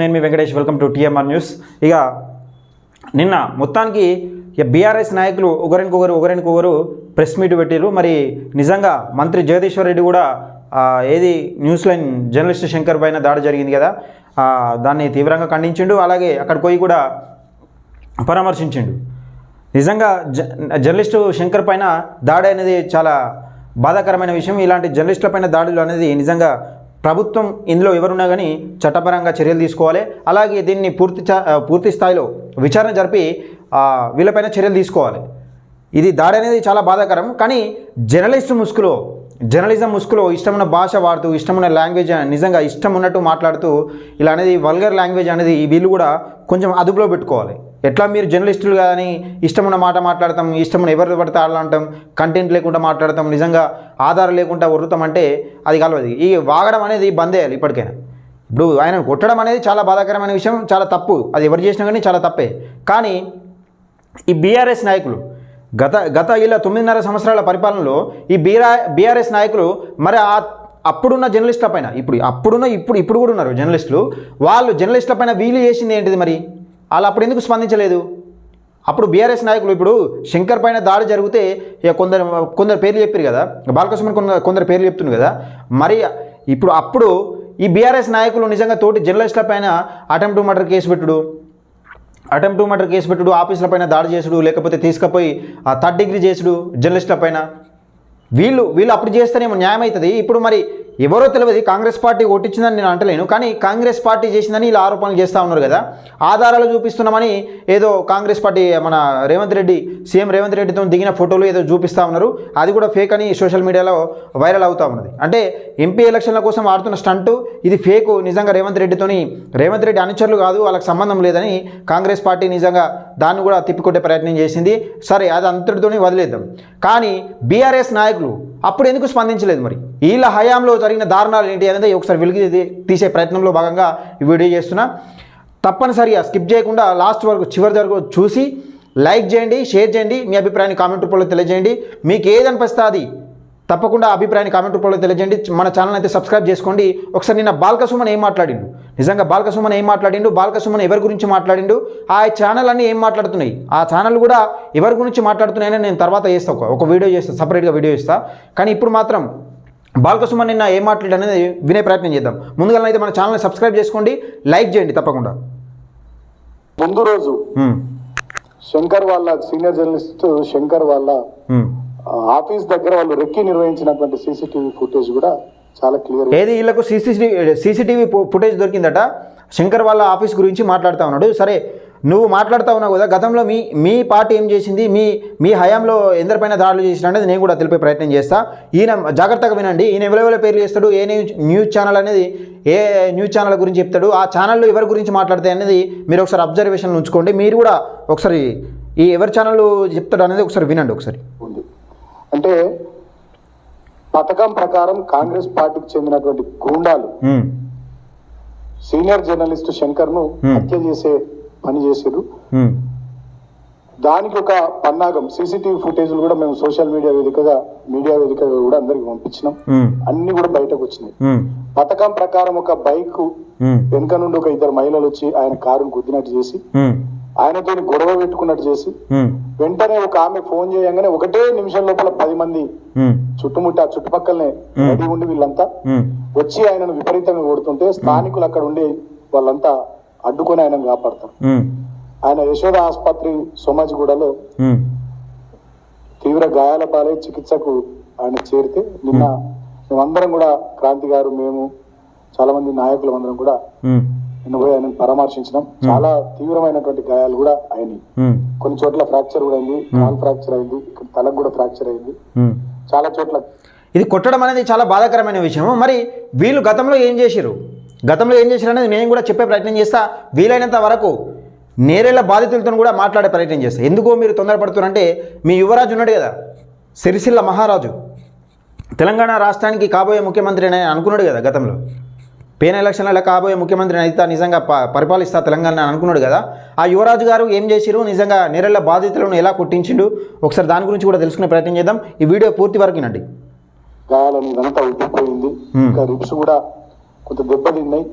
నేను మీ Venkatesh, welcome to TMR news. ఇక నిన్న మొత్తానికి బీఆర్ఎస్ నాయకులు ఒకరికొకరు ప్రెస్ మీట్ పెట్టారు. మరి నిజంగా మంత్రి జగదీశ్వర్ రెడ్డి కూడా ఏది న్యూస్ లైన్ జర్నలిస్ట్ శంకర్ పైన దాడి జరిగింది కదా, దాన్ని తీవ్రంగా ఖండించిండు. అలాగే అక్కడికి పోయి కూడా పరామర్శించిండు. నిజంగా జర్నలిస్టు శంకర్ పైన దాడి అనేది చాలా బాధాకరమైన విషయం. ఇలాంటి జర్నలిస్టుల పైన దాడులు అనేది నిజంగా ప్రభుత్వం ఇందులో ఎవరున్నా కానీ చట్టపరంగా చర్యలు తీసుకోవాలి. అలాగే దీన్ని పూర్తి స్థాయిలో విచారణ జరిపి వీళ్ళపైన చర్యలు తీసుకోవాలి. ఇది దాడి అనేది చాలా బాధాకరం. కానీ జర్నలిజం ముసుగులో ఇష్టమైన భాష వాడుతూ, ఇష్టమైన లాంగ్వేజ్ నిజంగా ఇష్టం ఉన్నట్టు మాట్లాడుతూ ఇలా అనేది వల్గర్ లాంగ్వేజ్ అనేది వీళ్ళు కూడా కొంచెం అదుపులో పెట్టుకోవాలి. ఎట్లా మీరు జర్నలిస్టులు కానీ ఇష్టమైన మాట మాట్లాడతాం, ఇష్టమైన ఎవరు పడితే ఆడలాంటాం, కంటెంట్ లేకుండా మాట్లాడతాం, నిజంగా ఆధారం లేకుండా వరుతాం అంటే అది కలవదు. ఈ వాగడం అనేది బంద్ చేయాలి ఇప్పటికైనా. ఇప్పుడు ఆయన కొట్టడం అనేది చాలా బాధాకరమైన విషయం, చాలా తప్పు. అది ఎవరు చేసినా కానీ చాలా తప్పే. కానీ ఈ బీఆర్ఎస్ నాయకులు గత ఇలా 9.5 సంవత్సరాల పరిపాలనలో ఈ బీఆర్ఎస్ నాయకులు మరి అప్పుడున్న జర్నలిస్టుల పైన ఇప్పుడు కూడా ఉన్నారు జర్నలిస్టులు, వాళ్ళు జర్నలిస్టుల పైన వీళ్ళు చేసింది ఏంటిది? మరి వాళ్ళు అప్పుడు ఎందుకు స్పందించలేదు? అప్పుడు బీఆర్ఎస్ నాయకులు ఇప్పుడు శంకర్ పైన దాడి జరిగితే కొందరు పేర్లు చెప్పారు కదా, బాలకృష్ణ కొందరు పేర్లు చెప్తున్నారు కదా. మరి అప్పుడు ఈ బీఆర్ఎస్ నాయకులు నిజంగా తోటి జర్నలిస్టుల పైన అటెంప్ట్ టు మర్డర్ కేసు పెట్టుడు, ఆఫీసుల పైన దాడి చేసుడు, లేకపోతే తీసుకుపోయి 3rd డిగ్రీ చేసుడు జర్నలిస్టుల పైన, వీళ్ళు అప్పుడు చేస్తేనేమో న్యాయం అవుతుంది. ఇప్పుడు మరి ఎవరో తెలియదు, కాంగ్రెస్ పార్టీ కొట్టించిందని నేను అంటలేను, కానీ కాంగ్రెస్ పార్టీ చేసిందని ఇలా ఆరోపణలు చేస్తూ ఉన్నారు కదా. ఆధారాలు చూపిస్తున్నామని ఏదో కాంగ్రెస్ పార్టీ మన సీఎం రేవంత్ రెడ్డితో దిగిన ఫోటోలు ఏదో చూపిస్తూ ఉన్నారు. అది కూడా ఫేక్ అని సోషల్ మీడియాలో వైరల్ అవుతూ ఉన్నది. అంటే ఎంపీ ఎలక్షన్ల కోసం ఆడుతున్న స్టంటు ఇది ఫేకు. నిజంగా రేవంత్ రెడ్డి అనుచరులు కాదు, వాళ్ళకి సంబంధం లేదని కాంగ్రెస్ పార్టీ నిజంగా దాన్ని కూడా తిప్పికొట్టే ప్రయత్నం చేసింది. సరే, అది అంతటితోనే వదిలేద్దాం. కానీ బీఆర్ఎస్ నాయకులు అప్పుడు ఎందుకు స్పందించలేదు? మరి వీళ్ళ హయాంలో జరిగిన దారుణాలు ఏంటి అనేది ఒకసారి వెలికి తీసే ప్రయత్నంలో భాగంగా ఈ వీడియో చేస్తున్నా. తప్పనిసరిగా స్కిప్ చేయకుండా చివరి వరకు చూసి లైక్ చేయండి, షేర్ చేయండి, మీ అభిప్రాయాన్ని కామెంట్ రూపంలో తెలియజేయండి. మీకు ఏది అనిపిస్తే అది తప్పకుండా అభిప్రాయాన్ని కామెంట్ రూపంలో తెలియజేయండి. మన ఛానల్ అయితే సబ్స్క్రైబ్ చేసుకోండి. ఒకసారి నిన్న బాల్కసుమన్ ఏం మాట్లాడిండు, నిజంగా బాల్కసుమన్ ఎవరి గురించి మాట్లాడిండు, ఆ ఛానల్ అన్నీ ఏం మాట్లాడుతున్నాయి, ఆ ఛానల్ కూడా ఎవరి గురించి మాట్లాడుతున్నాయని నేను తర్వాత చేస్తాను, ఒక వీడియో చేస్తాను, సపరేట్గా వీడియో చేస్తాను. కానీ ఇప్పుడు మాత్రం బాల్కసుమన్ నిన్న ఏం మాట్లాడు అనేది వినే ప్రయత్నం చేద్దాం. ముందుగా అయితే మన ఛానల్ని సబ్స్క్రైబ్ చేసుకోండి, లైక్ చేయండి తప్పకుండా. ముందు రోజు శంకర్ వాళ్ళ సీనియర్ జర్నలిస్ట్ శంకర్ వాళ్ళ ఆఫీస్ దగ్గర వాళ్ళు రెక్కి నిర్వహించినటువంటి సీసీటీవీ ఫుటేజ్ కూడా చాలా క్లియర్. ఏది వీళ్ళకు సీసీటీవీ ఫుటేజ్ దొరికిందట. శంకర్ వాళ్ళ ఆఫీస్ గురించి మాట్లాడుతూ ఉన్నాడు. సరే, నువ్వు మాట్లాడుతూ ఉన్నావు కదా, గతంలో మీ పార్టీ ఏం చేసింది, మీ హయాంలో ఎందరిపైన దాడులు చేసిన అనేది నేను కూడా తెలిపే ప్రయత్నం చేస్తా. ఈయన జాగ్రత్తగా వినండి. ఈయన ఎవరెవరి పేర్లు చేస్తాడు, ఏ న్యూస్ ఛానల్ అనేది ఏ న్యూస్ ఛానల్ గురించి చెప్తాడు, ఆ ఛానల్లో ఎవరి గురించి మాట్లాడతాయి అనేది మీరు ఒకసారి అబ్జర్వేషన్ ఉంచుకోండి. మీరు కూడా ఒకసారి ఈ ఎవరి ఛానల్ చెప్తాడు అనేది ఒకసారి వినండి. ఒకసారి అంటే పథకం ప్రకారం కాంగ్రెస్ పార్టీకి చెందినటువంటి గూండాలు సీనియర్ జర్నలిస్ట్ శంకర్ ను హత్య చేసే పని చేశారు. దానికి ఒక పన్నాగం సీసీటీవీ ఫుటేజ్లు కూడా మేము సోషల్ మీడియా వేదికగా కూడా అందరికి పంపించినాం. అన్ని కూడా బయటకు వచ్చినాయి. పథకం ప్రకారం ఒక బైక్ వెనుక నుండి ఒక 2 మహిళలు వచ్చి ఆయన కారును గుద్దినట్టు చేసి, ఆయనతో గొడవ పెట్టుకున్నట్టు చేసి, వెంటనే ఒక ఆమె ఫోన్ చేయగానే 1 నిమిషం లోపల 10 మంది చుట్టుపక్కలనే రెడీ ఉండి వీళ్ళంతా వచ్చి ఆయనను విపరీతంగా కొడుతుంటే స్థానికులు అక్కడ ఉండి వాళ్ళంతా అడ్డుకొని ఆయనను కాపాడతారు. ఆయన యశోద ఆసుపత్రి సోమాజిగూడలో తీవ్ర గాయాల పాలై చికిత్సకు ఆయన చేరితే నిన్న మేమందరం కూడా క్రాంతి గారు, మేము చాలా మంది నాయకులు అందరం కూడా నిన్న పోయి ఆయన పరామర్శించినాం. చాలా తీవ్రమైనటువంటి గాయాలు కూడా అయినాయి. కొన్ని చోట్ల ఫ్రాక్చర్ కూడా అయింది, కాల్ ఫ్రాక్చర్ అయింది, తలకు కూడా ఫ్రాక్చర్ అయింది, చాలా చోట్ల. ఇది కొట్టడం అనేది చాలా బాధాకరమైన విషయం. మరి వీళ్ళు గతంలో ఏం చేశారు అనేది నేను కూడా చెప్పే ప్రయత్నం చేస్తా. వీలైనంత వరకు నేరేళ్ల బాధితులతో కూడా మాట్లాడే ప్రయత్నం చేస్తా. ఎందుకో మీరు తొందరపడుతున్నారంటే, మీ యువరాజు ఉన్నాడు కదా, సిరిసిల్ల మహారాజు, తెలంగాణ రాష్ట్రానికి కాబోయే ముఖ్యమంత్రి అని అనుకున్నాడు కదా, గతంలో పేన ఎలక్షన్లలో కాబోయే ముఖ్యమంత్రిని అయితే నిజంగా పరిపాలిస్తా తెలంగాణ అనుకున్నాడు కదా. ఆ యువరాజు గారు ఏం చేసిరు, నిజంగా నేరేళ్ల బాధితులను ఎలా కొట్టించిండు, ఒకసారి దాని గురించి కూడా తెలుసుకునే ప్రయత్నం చేద్దాం. ఈ వీడియో పూర్తి వరకు వినండి. గాయాలని ఇదంతా ఉబ్బిపోయింది, ఇంకా రిబ్స్ కూడా కొంత దెబ్బతిన్నాయి.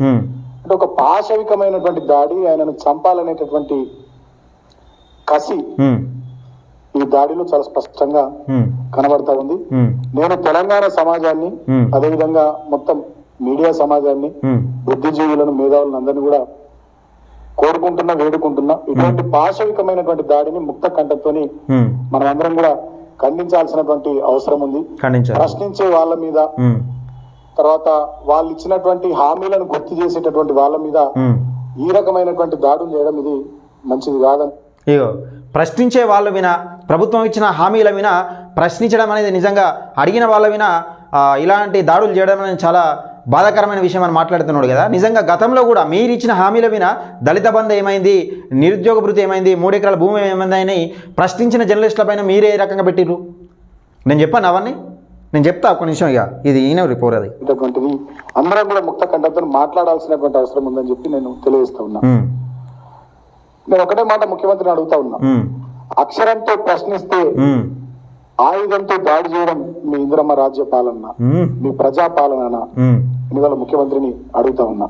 అంటే ఒక పాశవికమైనటువంటి దాడి, ఆయనను చంపాలనేటటువంటి కసి ఈ దాడిలో చాలా స్పష్టంగా కనబడతా ఉంది. నేను తెలంగాణ సమాజాన్ని, అదేవిధంగా మొత్తం మీడియా సమాజాన్ని, బుద్ధిజీవులను, మేధావులను అందరినీ కూడా కోరుకుంటున్నా, వేడుకుంటున్నా, ఇటువంటి పాశవికమైనటువంటి దాడిని ముక్త కంఠంతో మనం అందరం కూడా ఖండించాల్సినటువంటి అవసరం ఉంది. ప్రశ్నించే వాళ్ళ మీద, తర్వాత వాళ్ళు ఇచ్చినటువంటి హామీలను గుర్తు చేసేటటువంటి వాళ్ళ మీద ఈ రకమైనటువంటి దాడులు చేయడం ఇది మంచిది కాదని. ఇగో ప్రశ్నించే వాళ్ళ విన, ప్రభుత్వం ఇచ్చిన హామీల విన ప్రశ్నించడం అనేది నిజంగా అడిగిన వాళ్ళ విన ఇలాంటి దాడులు చేయడం అనేది చాలా బాధాకరమైన విషయం అని మాట్లాడుతున్నాడు కదా. నిజంగా గతంలో కూడా మీరు ఇచ్చిన హామీల విన దళిత బంధు ఏమైంది, నిరుద్యోగ భృతి ఏమైంది, 3 ఎకరాల భూమి ఏమైంది అని ప్రశ్నించిన జర్నలిస్టుల పైన మీరే ఏ రకంగా పెట్టిర్రు? నేను చెప్పాను అవన్నీ, నేను చెప్తా ఒక్క నిమిషం. ఇక ఇది ఈయన రిపోర్ట్, అది ఇటువంటిది అందరం కూడా ముక్త కంఠంతో మాట్లాడాల్సినటువంటి అవసరం ఉందని చెప్పి నేను తెలియజేస్తా ఉన్నా. నేను ఒకటే మాట ముఖ్యమంత్రిని అడుగుతా ఉన్నా, అక్షరంతో ప్రశ్నిస్తే ఆయుధంతో దాడి చేయడం మీ ఇందిరమ్మ రాజ్య పాలన, మీ ప్రజా పాలన? ఇవాళ ముఖ్యమంత్రిని అడుగుతా ఉన్నా.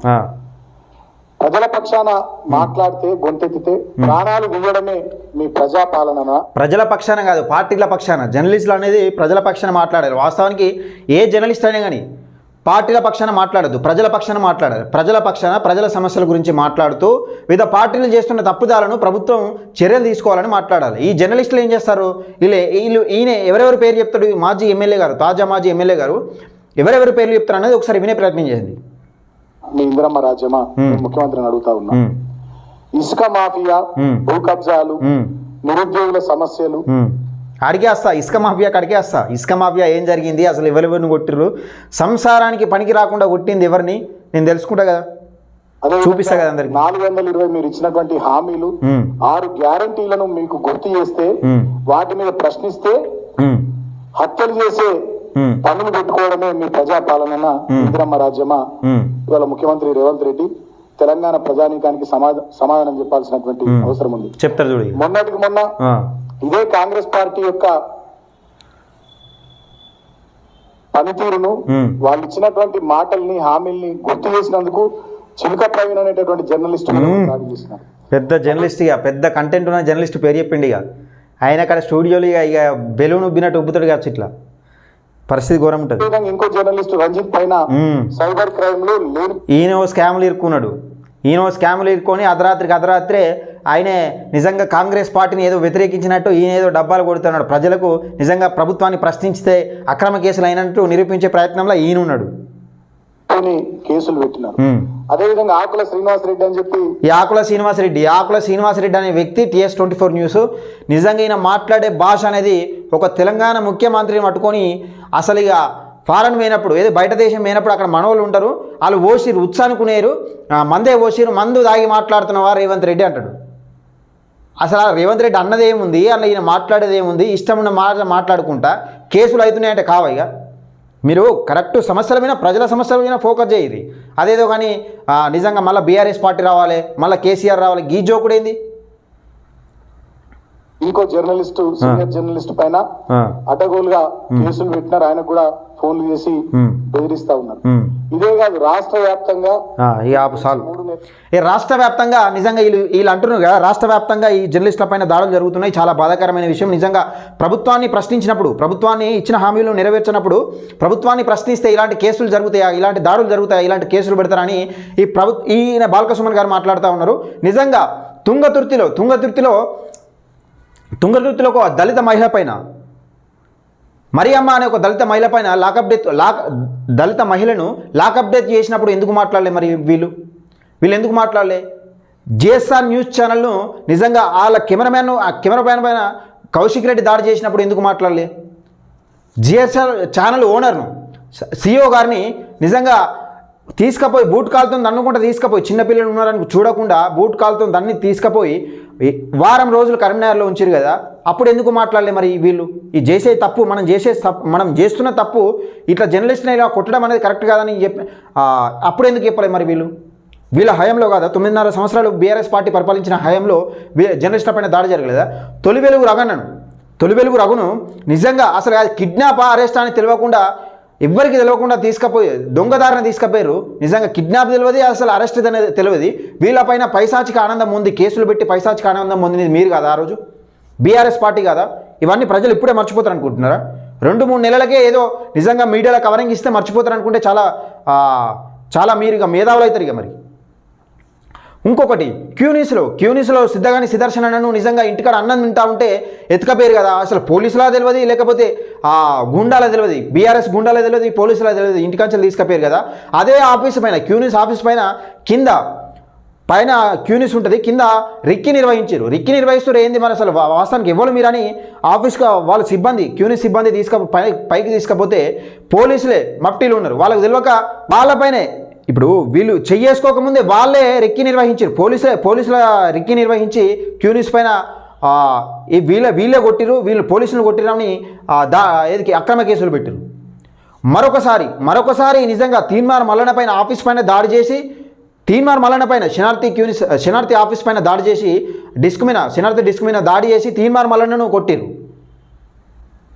ప్రజల పక్షాన మాట్లాడితే, గొంతెత్తితే ప్రాణాలు తీయడమే మీ ప్రజా పాలన? ప్రజల పక్షాన కాదు, పార్టీల పక్షాన. జర్నలిస్టులు అనేది ప్రజల పక్షాన మాట్లాడారు. వాస్తవానికి ఏ జర్నలిస్ట్ అయినా కానీ పార్టీల పక్షాన మాట్లాడద్దు, ప్రజల పక్షాన మాట్లాడాలి. ప్రజల పక్షాన ప్రజల సమస్యల గురించి మాట్లాడుతూ వివిధ పార్టీలు చేస్తున్న తప్పుదాలను ప్రభుత్వం చర్యలు తీసుకోవాలని మాట్లాడాలి. ఈ జర్నలిస్టులు ఏం చేస్తారు? ఈయన ఎవరెవరి పేరు చెప్తాడు? మాజీ ఎమ్మెల్యే గారు, తాజా మాజీ ఎమ్మెల్యే గారు ఎవరెవరి పేర్లు చెప్తారు అనేది ఒకసారి వినే ప్రయత్నం చేయండి. మీ ఇందిరమ్మ రాజ్యమా? ముఖ్యమంత్రిని అడుగుతా ఉన్నా. ఇసుక మాఫియా, భూ కబ్జాలు, నిరుద్యోగుల సమస్యలు, అడిగే వస్తా. ఇసుక మాఫియా కడిగే వస్తా. ఇసుక మాఫియా ఏం జరిగింది, అసలు ఎవరెవరిని కొట్టిర్రు, సంసారానికి పనికి రాకుండా కొట్టింది ఎవరిని నేను తెలుసుకుంటా కదా, చూపిస్తా కదా అందరికి. 420 మీరు ఇచ్చినటువంటి హామీలు, 6 గ్యారంటీలను మీకు గుర్తు చేస్తే, వాటి మీద ప్రశ్నిస్తే హత్యలు చేసే పనులు పెట్టుకోవడమే మీ ప్రజా పాలన, ఇందిరమ్మ రాజ్యమా? ఇవాళ ముఖ్యమంత్రి రేవంత్ రెడ్డి తెలంగాణ ప్రజానీకానికి సమాధానం చెప్పాల్సినటువంటి అవసరం ఉంది. చెప్తారు చూడు. మొన్నటికి మొన్న ఇదే కాంగ్రెస్ పార్టీ యొక్క పనితీరును, వాళ్ళు ఇచ్చినటువంటి మాటల్ని, హామీల్ని గుర్తు చేసినందుకు చిలుక ప్రవీణ్ అనేటటువంటి జర్నలిస్ట్ దాడి చేసినారు. పెద్ద జర్నలిస్ట్, ఇక పెద్ద కంటెంట్ ఉన్న జర్నలిస్ట్ పేరు చెప్పిండి. ఇక ఆయన అక్కడ స్టూడియోలు ఇక బెలూన్ ఉబ్బినట్టు ఉబ్బుతాడు కావచ్చు. ఇట్లా పరిస్థితి ఘోరం ఉంటుంది. ఇంకో జర్నలిస్ట్ రంజిత్ పైన సైబర్ క్రైమ్ లో ఈయన స్కామ్లు ఇరుక్కున్నాడు. స్కామ్లు ఇరుక్కొని అర్ధరాత్రే ఆయనే నిజంగా కాంగ్రెస్ పార్టీని ఏదో వ్యతిరేకించినట్టు ఈయన ఏదో డబ్బాలు కొడుతున్నాడు. ప్రజలకు నిజంగా ప్రభుత్వాన్ని ప్రశ్నించితే అక్రమ కేసులు అయినట్టు నిరూపించే ప్రయత్నంలో ఈయన ఉన్నాడు. కేసులు పెట్టినారు. అదేవిధంగా ఆకుల శ్రీనివాసరెడ్డి అని చెప్పి, ఈ ఆకుల శ్రీనివాసరెడ్డి అనే వ్యక్తి TS24 న్యూస్ నిజంగా ఈయన మాట్లాడే భాష అనేది ఒక తెలంగాణ ముఖ్యమంత్రిని పట్టుకొని అసలు ఇక ఫారెన్ పోయినప్పుడు, ఏదో బయట దేశం పోయినప్పుడు అక్కడ మనోళ్ళు ఉంటారు, వాళ్ళు ఓసిరు ఉత్సానుకునేరు, మందే ఓసిరు, మందు దాగి మాట్లాడుతున్నవా రేవంత్ రెడ్డి అంటాడు. అసలు ఆ రేవంత్ రెడ్డి అన్నది ఏముంది, అలా ఈయన మాట్లాడేది ఏముంది? ఇష్టం ఉన్న మాట్లాడుకుంటా కేసులు అవుతున్నాయంటే కావా? ఇక మీరు కరెక్ట్ సమస్యల మీద, ప్రజల సమస్యల మీద ఫోకస్ చేయరు. అదేదో కానీ నిజంగా మళ్ళీ బీఆర్ఎస్ పార్టీ రావాలి, మళ్ళీ కేసీఆర్ రావాలి, గీ జోకుడేంది? ఇంకో జర్నలిస్టు, సీనియర్ జర్నలిస్ట్ పైన అడ్డగోలుగా కేసులు పెట్టినారు. ఆయన కూడా ఫోన్లు చేసి బెదిరిస్తా ఉన్నారు. ఇదే కాదు, రాష్ట్ర వ్యాప్తంగా నిజంగా వీళ్ళు అంటున్నారు కదా, రాష్ట్ర వ్యాప్తంగా ఈ జర్నలిస్టుల పైన దాడులు జరుగుతున్నాయి. చాలా బాధాకరమైన విషయం. నిజంగా ప్రభుత్వాన్ని ప్రశ్నించినప్పుడు, ప్రభుత్వాన్ని ఇచ్చిన హామీలు నెరవేర్చినప్పుడు, ప్రభుత్వాన్ని ప్రశ్నిస్తే ఇలాంటి కేసులు జరుగుతాయా, ఇలాంటి దాడులు జరుగుతాయా, ఇలాంటి కేసులు పెడతారని ఈయన బాలకసుమన్ గారు మాట్లాడుతూ ఉన్నారు. నిజంగా తుంగతుర్తిలో ఒక దళిత మహిళ పైన, మరియమ్మ అనే ఒక దళిత మహిళ పైన దళిత మహిళను లాకప్ డెత్ చేసినప్పుడు ఎందుకు మాట్లాడలే? మరి వీళ్ళు ఎందుకు మాట్లాడలే? జిఎస్ఆర్ న్యూస్ ఛానల్ను నిజంగా వాళ్ళ కెమెరామ్యాన్ పైన కౌశిక్ రెడ్డి దాడి చేసినప్పుడు ఎందుకు మాట్లాడలే? జిఎస్ఆర్ ఛానల్ ఓనర్ను, CEO గారిని నిజంగా తీసుకుపోయి బూట్ కాలుతో అనుకుంటా తీసుకుపోయి, చిన్నపిల్లలు ఉన్నారని చూడకుండా బూట్ కాలుతో దాన్ని తీసుకుపోయి వారం రోజులు కరీంనగర్లో ఉంచారు కదా, అప్పుడు ఎందుకు మాట్లాడలే? మరి వీళ్ళు ఈ చేసే తప్పు, మనం చేస్తున్న తప్పు, ఇట్లా జర్నలిస్ట్ని ఇలా కొట్టడం అనేది కరెక్ట్ కాదని అప్పుడు ఎందుకు చెప్పలే? మరి వీళ్ళ హయాంలో కాదా? 9.5 సంవత్సరాలు బీఆర్ఎస్ పార్టీ పరిపాలించిన హయాంలో జర్నలిస్టుల పైన దాడి జరగలేదా? తొలి వెలుగు రఘును నిజంగా అసలు కిడ్నాప్ అరెస్ట్ అని తెలియకుండా ఎవ్వరికి తెలియకుండా తీసుకుపోయి దొంగదారిన తీసుకుపోయారు. నిజంగా కిడ్నాప్ తెలియదు, అసలు అరెస్ట్ అనేది తెలియదు. వీళ్ళపైన పైశాచిక ఆనందం ఉంది, కేసులు పెట్టి పైశాచిక ఆనందం పొందింది మీరు కదా ఆ రోజు, బీఆర్ఎస్ పార్టీ కదా. ఇవన్నీ ప్రజలు ఇప్పుడే మర్చిపోతారు అనుకుంటున్నారా? 2-3 నెలలకే ఏదో నిజంగా మీడియాలో కవరింగ్ ఇస్తే మర్చిపోతారు అనుకుంటే చాలా మీరు ఇక మేధావులు అవుతారు ఇక. మరి ఇంకొకటి క్యూనిస్లో సిద్ధగాని సుదర్శనను నిజంగా ఇంటికాడ అన్నం తింటా ఉంటే ఎత్తుకపోయారు కదా. అసలు పోలీసులా తెలియదు, లేకపోతే గుండాలా తెలియదు, బీఆర్ఎస్ గుండాలా తెలియదు, పోలీసులా తెలియదు, ఇంటికాంచెలు తీసుకుపోయారు కదా. అదే ఆఫీస్ పైన క్యూనిస్ ఆఫీస్ పైన క్యూనిస్ ఉంటుంది, కింద రిక్కి నిర్వహించారు. రిక్కి నిర్వహిస్తారు ఏంది మరి అసలు వాస్తవానికి ఎవరు మీరని ఆఫీస్గా వాళ్ళ సిబ్బంది క్యూనిస్ సిబ్బంది పైకి తీసుకపోతే పోలీసులే మఫ్టీలు ఉన్నారు. వాళ్ళకి తెలియక వాళ్ళపైనే ఇప్పుడు వీళ్ళు చెయ్యేసుకోకముందే వాళ్ళే రెక్కి నిర్వహించారు. పోలీసుల రెక్కి నిర్వహించి క్యూనిస్ పైన వీళ్ళే కొట్టిరు, వీళ్ళు పోలీసులు కొట్టిరని ఏదికి అక్రమ కేసులు పెట్టారు. మరొకసారి నిజంగా తీన్మార్ మల్లన్న పైన ఆఫీస్ పైన దాడి చేసి, తీన్మార్ మల్లన్న పైన శనార్థి ఆఫీస్ పైన దాడి చేసి శనార్థి డిస్క్ మీద దాడి చేసి తీన్మార్ మల్లన్నను కొట్టిరు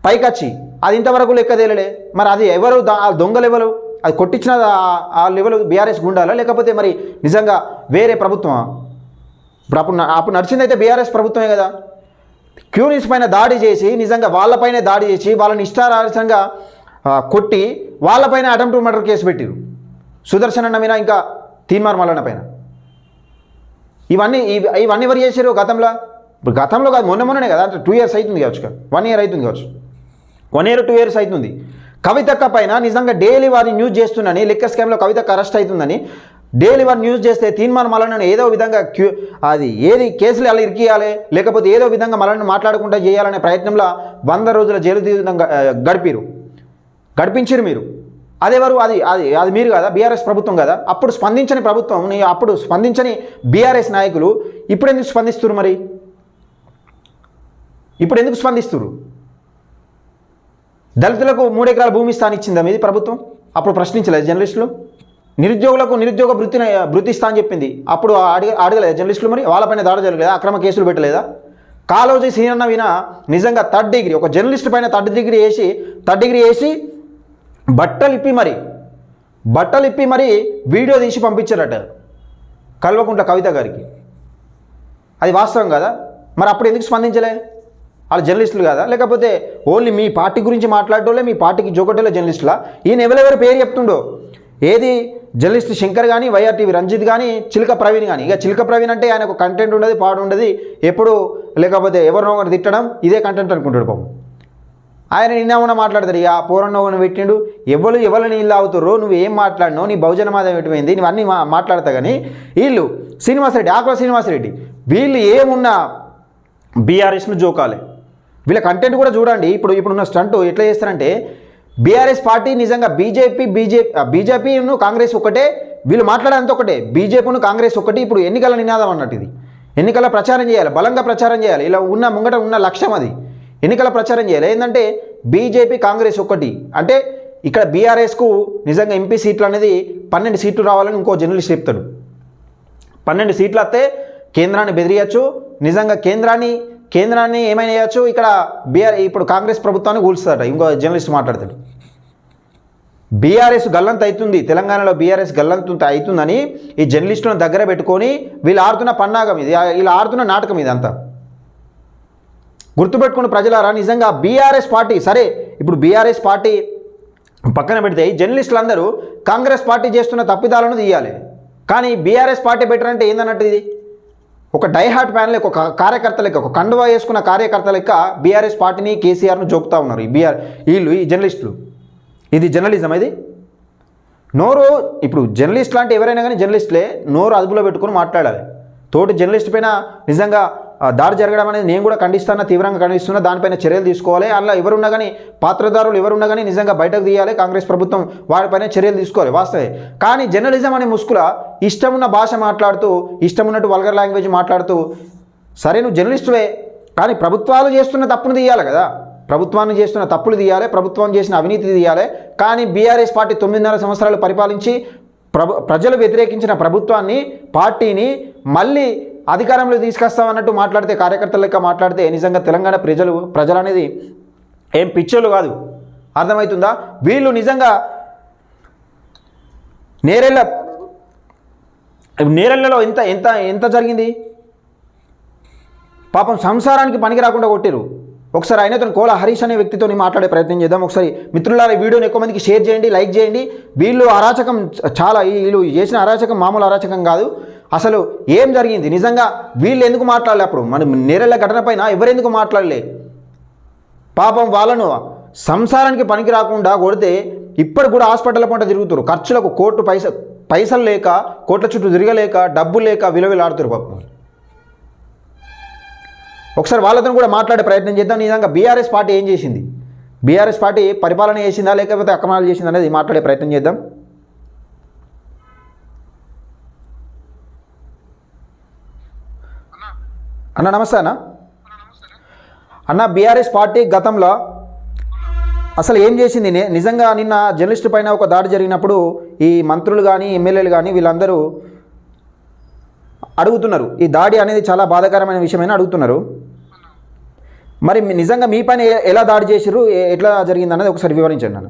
పైకచ్చి. అది ఇంతవరకు లెక్క తేలడే. మరి అది ఎవరు దొంగలు ఎవరు? అది కొట్టించిన ఆ లెవెల్ బీఆర్ఎస్ గుండాలా, లేకపోతే మరి నిజంగా వేరే ప్రభుత్వమా? అప్పుడు నడిచిందైతే బీఆర్ఎస్ ప్రభుత్వమే కదా. క్యూనిస్ పైన దాడి చేసి నిజంగా వాళ్ళపైనే దాడి చేసి వాళ్ళని ఇష్టారాజ్యంగా కొట్టి వాళ్ళపైన అటెంప్ట్ టు మర్డర్ కేసు పెట్టిరు, సుదర్శన్ అన్న మీద ఇంకా తీన్మార్ మల్లన్న పైన. ఇవన్నీ ఎవరు చేశారు గతంలో? ఇప్పుడు గతంలో కాదు, మొన్ననే కదా, అంటే 2 years అవుతుంది కావచ్చు, 1 year అవుతుంది కావచ్చు, 1 year 2 years అవుతుంది. కవితక్క పైన నిజంగా డైలీ వారిని న్యూస్ చేస్తుందని, లిక్కర్ స్కామ్లో కవితక్క అరెస్ట్ అవుతుందని డైలీ వారిని న్యూస్ చేస్తే తీన్మార్ మల్లన్నను ఏదో విధంగా ఏది కేసులు అలా ఇరికియాలి, లేకపోతే ఏదో విధంగా మల్లన్న మాట్లాడకుండా చేయాలనే ప్రయత్నంలో 100 రోజుల జైలు గడిపించారు మీరు. అదేవారు అది మీరు కదా, బీఆర్ఎస్ ప్రభుత్వం కదా. అప్పుడు స్పందించని ప్రభుత్వం, అప్పుడు స్పందించని బీఆర్ఎస్ నాయకులు ఇప్పుడు ఎందుకు స్పందిస్తున్నారు? మరి ఇప్పుడు ఎందుకు స్పందిస్తున్నారు? దళితులకు 3 ఎకరాల భూమి ఇచ్చిందా మీది ప్రభుత్వం? అప్పుడు ప్రశ్నించలేదు జర్నలిస్టులు. నిరుద్యోగులకు నిరుద్యోగ భృతి ఇస్తా అని చెప్పింది, అప్పుడు అడగలేదు జర్నలిస్టులు? మరి వాళ్ళపైన దాడి జరగలేదా? అక్రమ కేసులు పెట్టలేదా? కాలోజీ సీనన్న విన నిజంగా 3rd డిగ్రీ, ఒక జర్నలిస్ట్ పైన 3rd డిగ్రీ వేసి బట్టలు ఇప్పి మరి వీడియో తీసి పంపించారట కల్వకుంట్ల కవిత గారికి. అది వాస్తవం కదా? మరి అప్పుడు ఎందుకు స్పందించలే? వాళ్ళు జర్నలిస్టులు కదా, లేకపోతే ఓన్లీ మీ పార్టీ గురించి మాట్లాడటోళ్ళే, మీ పార్టీకి జోకొట్టేలే జర్నలిస్టులా? ఈయన ఎవరెవరు పేరు చెప్తుండో, ఏది జర్నలిస్ట్ శంకర్ కానీ, వైఆర్టీవీ రంజిత్ కానీ, చిలక ప్రవీణ్ కానీ. ఇక చిలక ప్రవీణ్ అంటే ఆయనకు కంటెంట్ ఉండదు, పాడు ఉండదు, ఎప్పుడు లేకపోతే ఎవరినో ఒకటి తిట్టడం ఇదే కంటెంట్ అనుకుంటాడు పాపం. ఆయన నిన్న మాట్లాడతాడు, ఇక పోరన్నోని పెట్టిండు, ఎవరిని ఇల్లు అవుతారో, నువ్వు ఏం మాట్లాడినావు, నీ బహుజన మాదం ఎటువైంది, నువ్వు అన్నీ మాట్లాడతా. కానీ వీళ్ళు ఆకుల శ్రీనివాసరెడ్డి వీళ్ళు ఏమున్నా బీఆర్ఎస్ను జోకాలే. వీళ్ళ కంటెంట్ కూడా చూడండి. ఇప్పుడున్న స్టంట్ ఎట్లా చేస్తారంటే, బీఆర్ఎస్ పార్టీ నిజంగా బీజేపీను కాంగ్రెస్ ఒకటే, వీళ్ళు మాట్లాడేంత ఒకటే, బీజేపీను కాంగ్రెస్ ఒకటి. ఇప్పుడు ఎన్నికల నినాదం అన్నట్టు ఇది. ఎన్నికల ప్రచారం చేయాలి, బలంగా ప్రచారం చేయాలి. ఇలా ముంగట ఉన్న లక్ష్యం అది, ఎన్నికల ప్రచారం చేయాలి. ఏంటంటే బీజేపీ కాంగ్రెస్ ఒకటి అంటే, ఇక్కడ బీఆర్ఎస్కు నిజంగా ఎంపీ సీట్లు అనేది 12 సీట్లు రావాలని ఇంకో జర్నలిస్ట్ చెప్తాడు. 12 సీట్లు వస్తే కేంద్రాన్ని బెదిరియచ్చు, నిజంగా కేంద్రాన్ని ఏమైనా చేయొచ్చు. ఇక్కడ ఇప్పుడు కాంగ్రెస్ ప్రభుత్వాన్ని కూల్స్తాడట ఇంకో జర్నలిస్ట్ మాట్లాడతాడు. బీఆర్ఎస్ గల్లంత అవుతుంది, తెలంగాణలో బీఆర్ఎస్ గల్లంత అవుతుందని ఈ జర్నలిస్టులను దగ్గర పెట్టుకొని వీళ్ళు ఆడుతున్న పన్నాగం ఇది, వీళ్ళు ఆడుతున్న నాటకం ఇది అంతా. గుర్తుపెట్టుకున్న ప్రజలారా, నిజంగా బీఆర్ఎస్ పార్టీ సరే, ఇప్పుడు బీఆర్ఎస్ పార్టీ పక్కన పెడితే ఈ జర్నలిస్టులందరూ కాంగ్రెస్ పార్టీ చేస్తున్న తప్పిదాలను తీయాలి. కానీ బీఆర్ఎస్ పార్టీ బెటర్ అంటే ఏందన్నట్టు ఇది ఒక డైహార్ట్ ఫ్యాన్ లెక్క, ఒక కార్యకర్త లెక్క, ఒక కండువా వేసుకున్న కార్యకర్త లెక్క బీఆర్ఎస్ పార్టీని కేసీఆర్ను జోకుతూ ఉన్నారు ఈ జర్నలిస్టులు. ఇది జర్నలిజం. ఇది నోరు, ఇప్పుడు జర్నలిస్ట్ లాంటి ఎవరైనా కానీ జర్నలిస్టులే నోరు అదుపులో పెట్టుకుని మాట్లాడాలి. తోటి జర్నలిస్ట్ పైన నిజంగా దాడి జరగడం అనేది నేను కూడా ఖండిస్తున్నా, తీవ్రంగా ఖండిస్తున్నా. దానిపైన చర్యలు తీసుకోవాలి. అలా ఎవరున్నా కానీ, పాత్రదారులు ఎవరున్నా కానీ నిజంగా బయటకు తీయాలి. కాంగ్రెస్ ప్రభుత్వం వారిపైన చర్యలు తీసుకోవాలి, వాస్తవే. కానీ జర్నలిజం అనే ముసుగుల ఇష్టమున్న భాష మాట్లాడుతూ, ఇష్టమున్నట్టు వల్గర్ లాంగ్వేజ్ మాట్లాడుతూ, సరే నువ్వు జర్నలిస్టువే, కానీ ప్రభుత్వాలు చేస్తున్న తప్పును తీయాలి కదా, ప్రభుత్వాన్ని చేస్తున్న తప్పులు తీయాలి, ప్రభుత్వం చేసిన అవినీతి తీయాలి. కానీ బీఆర్ఎస్ పార్టీ 9.5 సంవత్సరాలు పరిపాలించి ప్రజలు వ్యతిరేకించిన ప్రభుత్వాన్ని, పార్టీని మళ్ళీ అధికారంలో తీసుకొస్తామన్నట్టు మాట్లాడితే, కార్యకర్తల లెక్క మాట్లాడితే నిజంగా తెలంగాణ ప్రజలు అనేది ఏం పిచ్చోళ్ళు కాదు. అర్థమవుతుందా? వీళ్ళు నిజంగా నేరెళ్ళలో ఎంత ఎంత ఎంత జరిగింది పాపం, సంసారానికి పనికి రాకుండా కొట్టిరు. ఒకసారి ఆయనతో కోల హరీష్ అనే వ్యక్తితో మాట్లాడే ప్రయత్నం చేద్దాం. ఒకసారి మిత్రులారా ఈ వీడియోని ఎక్కువ మందికి షేర్ చేయండి, లైక్ చేయండి. వీళ్ళు అరాచకం చాలా, వీళ్ళు చేసిన అరాచకం మామూలు అరాచకం కాదు. అసలు ఏం జరిగింది నిజంగా, వీళ్ళు ఎందుకు మాట్లాడలే అప్పుడు మన నేరెళ్ళ ఘటన పైన ఎవరెందుకు మాట్లాడలే? పాపం వాళ్ళను సంసారానికి పనికి రాకుండా కొడితే ఇప్పటి కూడా హాస్పిటల్ పంట తిరుగుతారు. ఖర్చులకు కోట్లు పైసలు లేక, కోట్ల చుట్టూ తిరగలేక, డబ్బు లేక విలువలాడుతారు పాపం. ఒకసారి వాళ్ళతో కూడా మాట్లాడే ప్రయత్నం చేద్దాం. నిజంగా బీఆర్ఎస్ పార్టీ ఏం చేసింది, బీఆర్ఎస్ పార్టీ పరిపాలన చేసిందా లేకపోతే అక్రమాలు చేసిందా అనేది మాట్లాడే ప్రయత్నం చేద్దాం. అన్న నమస్తే అన్న. బీఆర్ఎస్ పార్టీ గతంలో అసలు ఏం చేసింది? నిజంగా నిన్న జర్నలిస్టు పైన ఒక దాడి జరిగినప్పుడు ఈ మంత్రులు కానీ ఎమ్మెల్యేలు కానీ వీళ్ళందరూ అడుగుతున్నారు, ఈ దాడి అనేది చాలా బాధాకరమైన విషయమైనా అడుగుతున్నారు. మరి నిజంగా మీ పైన ఎలా దాడి చేసిర్రు, ఎట్లా జరిగింది అన్నది ఒకసారి వివరించండి అన్న.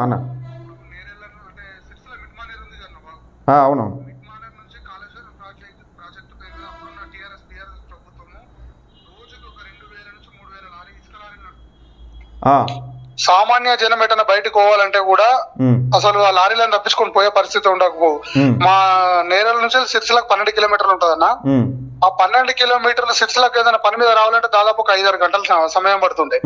అన్న అవునవును. సామాన్య జనం ఎటన్నా బయటకు పోవాలంటే కూడా అసలు ఆ లారీలను తప్పించుకొని పోయే పరిస్థితి ఉండకపో. మా నేరల నుంచి సిరిసిలకు 12 కిలోమీటర్లు ఉంటదన్న. ఆ 12 కిలోమీటర్ల సిరిసిలకు ఏదైనా పని మీద రావాలంటే దాదాపు ఒక 5-6 గంటల సమయం పడుతుంది.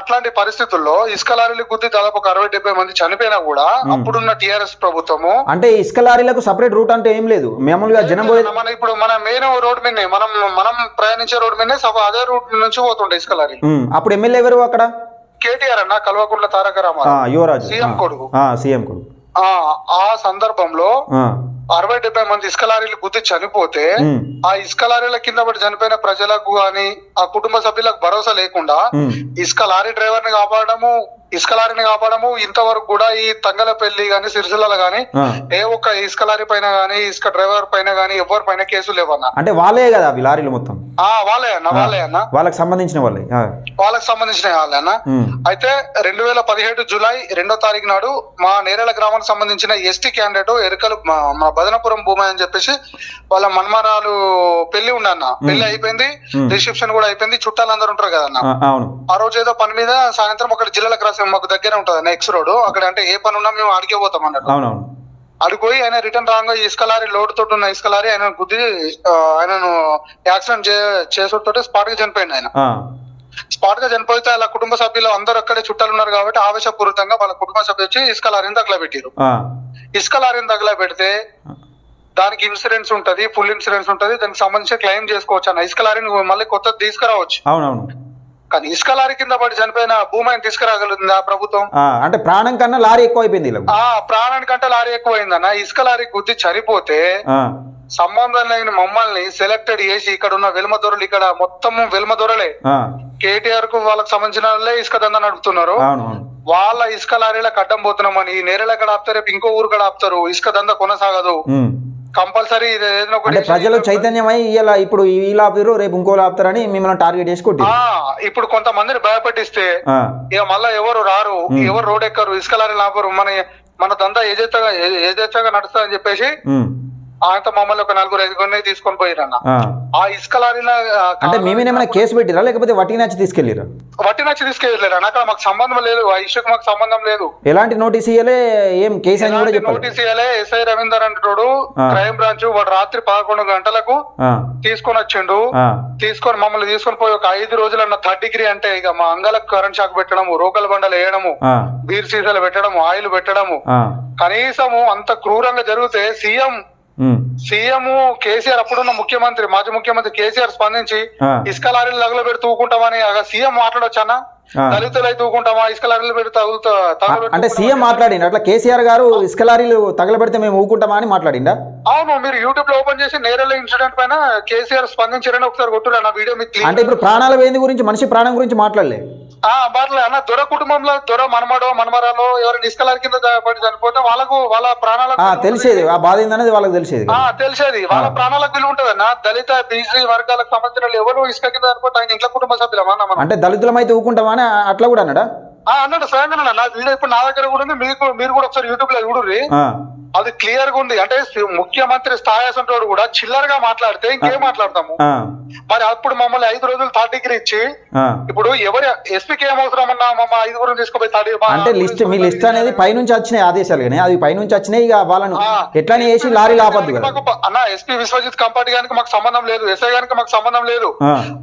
అట్లాంటి పరిస్థితుల్లో ఇసుక లారీలు గుద్ది దాదాపు ఒక 60-70 మంది చనిపోయినా కూడా అప్పుడున్న టిఆర్ఎస్ ప్రభుత్వము, అంటే ఇసుక లారీలకు సపరేట్ రూట్ అంటే ఏం లేదు, మామూలుగా జనం మన ఇప్పుడు మన మెయిన్ రోడ్ మీదనే మనం ప్రయాణించే రోడ్ మీదనే అదే రూట్ నుంచి పోతుండే ఇసుక లారీ. అప్పుడు ఎమ్మెల్యే ఎవరు అక్కడ? కేటీఆర్ అన్న, కల్వకుంట్ల తారక రామారావు, యువరాజు సీఎం కొడుకు. ఆ సందర్భంలో 60-70 మంది ఇసుక లారీలు గుద్ది చనిపోతే ఆ ఇసుక లారీల కింద పడి చనిపోయిన ప్రజలకు గాని ఆ కుటుంబ సభ్యులకు భరోసా లేకుండా ఇసుక లారీ డ్రైవర్ ని కాపాడము, ఇసుక లారీని కాపాడము, ఇంతవరకు కూడా ఈ తంగలపల్లి గాని సిరిసిల్ల గాని ఏ ఒక్క ఇసుక లారీ పైన గాని ఇసుక డ్రైవర్ పైన గాని ఎవరి పైన కేసులు లేవన్నా. అంటే వాళ్ళే కదా అవి లారీలు మొత్తం? వాళ్ళే అన్న వాళ్ళకి సంబంధించిన వాళ్ళే అన్న. అయితే 2017 జూలై 2వ తారీఖు నాడు మా నేరేళ్ల గ్రామానికి సంబంధించిన ఎస్టీ క్యాండిడేట్ ఎరుకలు మా బదనపురం భూమి అని చెప్పేసి వాళ్ళ మన్మరాలు పెళ్లి ఉండన్న. పెళ్లి అయిపోయింది, రిసెప్షన్ కూడా అయిపోయింది, చుట్టాలందరూ ఉంటారు కదన్న. ఆ రోజు ఏదో పని మీద సాయంత్రం అక్కడ జిల్లాలకు రాసి మాకు దగ్గర ఉంటది నెక్స్ట్ రోడ్, అక్కడ అంటే ఏ పని ఉన్నా మేము అడిగే పోతాం అన్నట్టు. అడిగిపోయి ఆయన రిటర్న్ రాగా ఇసుక లారీ లోడ్ తోటి ఉన్న ఇసుక లారీ ఆయన గుద్ది ఆయనను యాక్సిడెంట్ చేసుడుతోటి స్పాట్ గా చనిపోయింది. ఆయన స్పాట్ గా చనిపోతే వాళ్ళ కుటుంబ సభ్యులు అందరూ అక్కడే చుట్టాలు ఉన్నారు కాబట్టి ఆవేశపూరితంగా వాళ్ళ కుటుంబ సభ్యులు వచ్చి ఇసుక లారీని తగలబెట్టారు. ఇసుక లారీని తగలబెడితే దానికి ఇన్సూరెన్స్ ఉంటది, ఫుల్ ఇన్సూరెన్స్ ఉంటది, దానికి సంబంధించి క్లెయిమ్ చేసుకోవచ్చు అన్న. ఇసుక లారీని మళ్ళీ కొత్తది తీసుకురావచ్చు. కానీ ఇసుక లారీ కింద పడి చనిపోయిన భూమిని తీసుకురాగలుగుతుంది ఆ ప్రభుత్వం? అంటే ప్రాణం కన్నా లారీ ఎక్కువ అయిపోయింది. ప్రాణానికంటే లారీ ఎక్కువైందన్న. ఇసుక లారీ గుద్ది చనిపోతే సంబంధం లేని మమ్మల్ని సెలెక్టెడ్ చేసి ఇక్కడ ఉన్న వెలుమదొరలు, ఇక్కడ మొత్తం వెలుమదొరలే, కేటీఆర్ కు వాళ్ళకి సంబంధించిన వాళ్ళే ఇసుక దందా నడుపుతున్నారు. వాళ్ళ ఇసుక లారీలకు అడ్డం పోతున్నామని నేరేళ్ళ కడ ఆపుతారు, రేపు ఇంకో ఊరు కడ ఆపుతారు, ఇసుక దందా కొనసాగదు. కంపల్సరీ ప్రజలు చైతన్యమై ఇలా ఇప్పుడు ఇలా ఆపుతారు, రేపు ఇంకో ఆపుతారని మిమ్మల్ని టార్గెట్ చేసి కొట్టి ఇప్పుడు కొంతమందిని భయపెట్టిస్తే ఇక మళ్ళా ఎవరు రారు, ఎవరు రోడ్ ఎక్కరు, ఇసుక లారీలు ఆపరు, మన దందా ఏదేచ్చగా నడుస్తా అని చెప్పేసి ఆయనతో మమ్మల్ని ఒక 4-5 తీసుకొని పోయిరన్న. ఆ ఇసుక లారీల అంటే మేమేమైనా కేసు పెట్టిరా లేకపోతే వట్టి నచ్చి తీసుకెళ్లిరా? వట్టి నచ్చి తీసుకెళ్లారు. అక్కడ మాకు సంబంధం లేదు, ఆ ఇష్యూకి మాకు సంబంధం లేదు. ఎలాంటి నోటీస్ ఇయ్యలే, ఏం కేసు అని కూడా చెప్పాలి. నోటీస్ ఇయ్యలే. ఎస్ఐ రవీందర్ అంటాడు క్రైమ్ బ్రాంచ్, వాడు రాత్రి 11 గంటలకు తీసుకొని వచ్చిండు. తీసుకొని మమ్మల్ని తీసుకొని పోయి ఒక 5 రోజులు అన్న 3rd డిగ్రీ అంటే ఇక మా అంగాలకు కరెంట్ షాక్ పెట్టడము, రోకల బండలు వేయడము, బీర్ సీసాలు పెట్టడము, ఆయిల్ పెట్టడము, కనీసము అంత క్రూరంగా జరిగితే సీఎం కేసీఆర్ అప్పుడున్న ముఖ్యమంత్రి, మాజీ ముఖ్యమంత్రి కేసీఆర్ స్పందించి ఇసుక లారీలు తగులు పెట్టి తూకుంటామని సీఎం మాట్లాడొచ్చానా? దళితులై తూకుంటామా, ఇసుక లారీలు పెట్టి అంటే సీఎం మాట్లాడిండు అట్లా? కేసీఆర్ గారు ఇసుక లారీలు తగలబెడితే మేము ఊకుంటామా అని మాట్లాడిండా? అవును, మీరు యూట్యూబ్ లో ఓపెన్ చేసి నేరేళ్ళ ఇన్సిడెంట్ పైన కేసీఆర్ స్పందించారని ఒకసారి కొట్టురా నా వీడియో మీకు. అంటే ఇప్పుడు ప్రాణాల వేంది గురించి, మనిషి ప్రాణం గురించి మాట్లాడలే మాట్లాడే అన్న. దొర కుటుంబంలో దొర మనమడో మనమరాలో ఎవరైనా ఇసుక లారీ కింద పడి చనిపోతే వాళ్ళ ప్రాణాలకు తెలిసేది ఆ బాధ ఏందనేది వాళ్ళకి తెలిసేది కదా. తెలిసేది వాళ్ళ ప్రాణాలకు విలువ ఉంటదన్న. దళిత బీసీ వర్గాలకు సంబంధించిన ఎవరు ఇసుక కింద అనుకుంటే ఆయన ఇంట్లో కుటుంబ సభ్యులమా మనం? అంటే దళితులమైతే ఊకుంటామా అని అట్లా కూడా అన్నాడా? అన్నాడు స్వయంగా. నా వీడియో ఇప్పుడు నా దగ్గర కూడా ఉంది, మీరు కూడా ఒకసారి యూట్యూబ్ లో చూడుర్రి. అది క్లియర్ గా ఉంది. అంటే ముఖ్యమంత్రి స్థాయి అసంటోడు కూడా చిల్లరగా మాట్లాడితే ఇంకేం మాట్లాడతాము మరి? అప్పుడు మమ్మల్ని 5 రోజులు థర్డ్ డిగ్రీ ఇచ్చి ఇప్పుడు ఎవరు ఎస్పీకి ఏం అవసరం అన్నా మమ్మ 5 తీసుకుపోయి అంటే లిస్ట్ మీ లిస్ట్ అనేది పైనుంచి వచ్చినాయి ఆదేశాలు కానీ అది పైనుంచి వచ్చినాయి. ఇక వాళ్ళను ఎట్లానే వేసి లారీలు ఆపద్దు కదా అన్న. ఎస్పీ విశ్వజిత్ కంపాటి గారికి మాకు సంబంధం లేదు, ఎస్ఐ గారికి మాకు సంబంధం లేదు.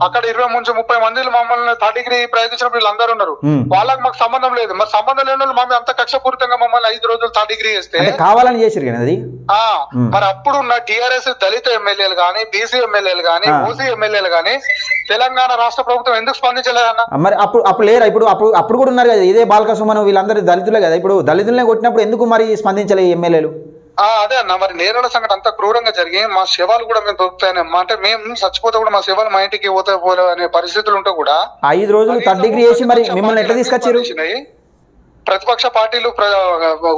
అక్కడ 20-30 మంది మమ్మల్ని థర్డ్ డిగ్రీ ప్రయత్నించిన వీళ్ళందరూ ఉన్నారు, వాళ్ళకి మాకు సంబంధం లేదు. మరి సంబంధం లేని వాళ్ళు మమ్మల్ని అంత కక్షపూరితంగా మమ్మల్ని 5 రోజులు థర్డ్ డిగ్రీ చేస్తే కావాలని చేసిరు కానీ అది. మరి అప్పుడు ఉన్న టిఆర్ఎస్ దళిత ఎమ్మెల్యేలు గానీ, బీసీ ఎమ్మెల్యేలు గానీ, ఓసీ ఎమ్మెల్యేలు గానీ తెలంగాణ రాష్ట్ర ప్రభుత్వం ఎందుకు స్పందించలేదన్న? మరి అప్పుడు లేరా? అప్పుడు కూడా ఉన్నారు కదా, ఇదే బాలక సుమన్ వీళ్ళందరూ దళితులే కదా. ఇప్పుడు దళితులనే కొట్టినప్పుడు ఎందుకు మరి స్పందించలే ఎమ్మెల్యేలు? అదే అన్న. మరి నేరాల సంఘటన అంత క్రూరంగా జరిగి మా శవాలు కూడా మేము దొరుకుతాయనమ్మా. అంటే మేము చచ్చిపోతే కూడా మా శవాలు మా ఇంటికి పోలే అనే పరిస్థితులు ఉంటే కూడా 5 రోజులు థర్డ్ డిగ్రీ చేసి మరి మిమ్మల్ని ఎట్లా తీసుకొచ్చారు? ప్రతిపక్ష పార్టీలు,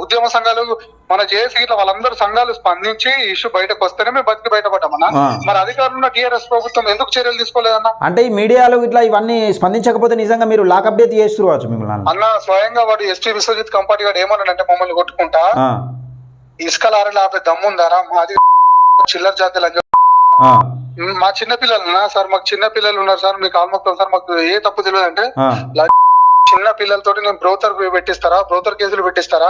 ఉద్యమ సంఘాలు, మన జేఏసీ ఇట్లా వాళ్ళందరూ సంఘాలు స్పందించి ఇష్యూ బయటకు వస్తేనే మేము బతికి బయటపడ్డామన్నా. మరి అధికారులు టీఆర్ఎస్ ప్రభుత్వం ఎందుకు చర్యలు తీసుకోలేదన్నా? అంటే ఈ మీడియాలో ఇట్లా ఇవన్నీ స్పందించకపోతే నిజంగా మీరు లాకప్ డేట్ చేస్తున్నారు మిమ్మల్ని అన్న. స్వయంగా వాడు ఎస్టీ విశ్వజిత్ కంపాటి గారు ఏమన్నాడంటే మమ్మల్ని కొట్టుకుంటా ఇసుక లారీలు ఆపే దమ్ముందారా మాది చిల్లర జాతీయులు అని చెప్పి మా చిన్న పిల్లలు సార్, మాకు చిన్న పిల్లలు ఉన్నారు సార్, మీకు ఆల్మొక్తం సార్, మాకు ఏ తప్పు తెలియదు అంటే చిన్న పిల్లలతోటి నేను బ్రోతర్ పెట్టిస్తారా, బ్రోతర్ కేసులు పెట్టిస్తారా,